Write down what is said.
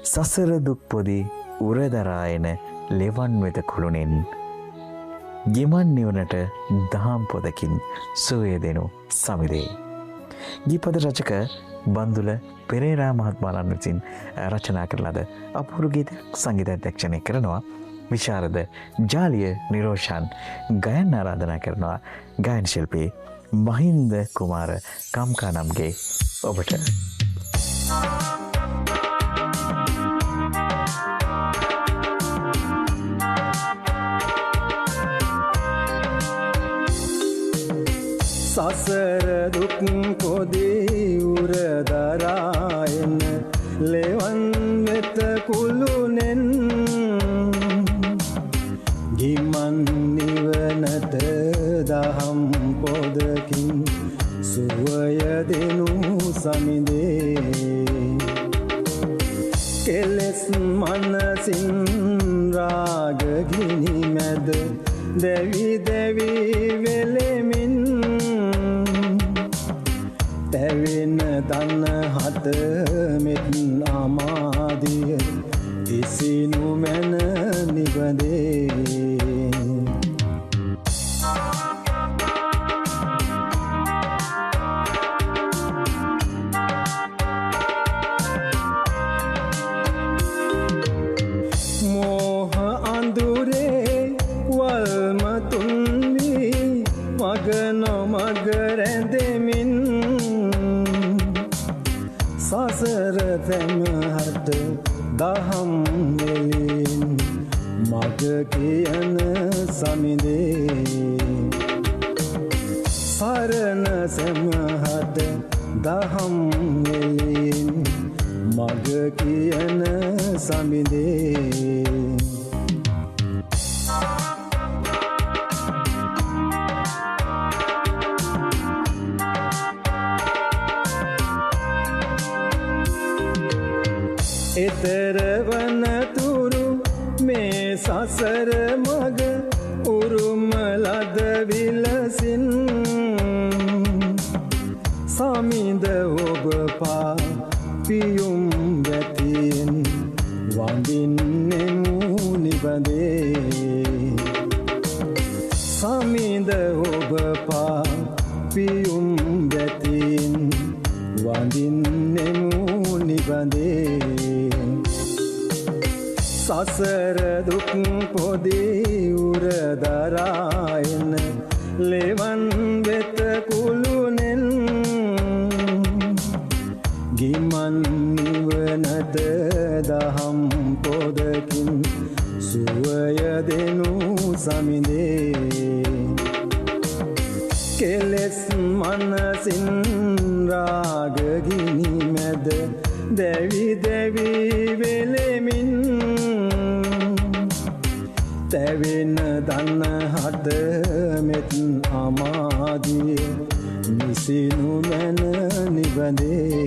සසර දුක් පොදි උරදරායන ලෙවන් වෙත කුළුණෙන් ගිමන් නිවනට දහම් පොදකින් සුවය දෙනු සමිදේ. ගීපද රචක බන්දුල පෙරේරා මහත්මයාණන් විසින් රචනා කරන ලද අපූර්ව ගීත සංගීත අධ්‍යක්ෂණය කරනවා විශාරද ජාලිය නිරෝෂන්. ගයන් ආරාධනා කරනවා ගායන ශිල්පී මහින්ද කුමාර කම්කානම්ගේ ඔබට. සසර දුක් පොදී උරදරායන ලෙවන් වෙත කුළුණෙන් ගිමන් නිවනට දහම් පොදකින් සුවය දෙනු සමිදේ. කෙලෙස් මනසින් රාග ගිනි මැද දැවි දැවි වෙලෙමින් තැවෙන දන්න හත මෙත් අමාදිය ඉසිනු මැන නිබඳේ. මෝහ අඳුරේ වල්මතුන් වී මග නොමග රැඳෙමින් සසර තැමහට දහම් එලින් මග කියන සමිදේ. සරණ සැමහට දහම් එලින් මග කියන සමිදේ. එතර වන තුරු මේ සසර මග උරුම ලද විලසින් සමිඳ ඔබ පා පියුම් වැතින් වඳින්නෙමු නිබඳේ. සමිඳ ඔබ පා පියුම් වැතින් වඳින්නෙමු නිබඳේ. සසර දුක් පොදී උරදරායන ලෙවන් වෙත කුළුණෙන් ගිමන් නිවනට දහම් පොදකින් සුවය දෙනු සමිදේ. කෙලෙස් මනසින් රාග ගිනි මැද දැවි දැවි වෙලෙමින් තැවෙන දන්න හට මෙත් අමාදිය නිසිනු මැන නිබඳේ.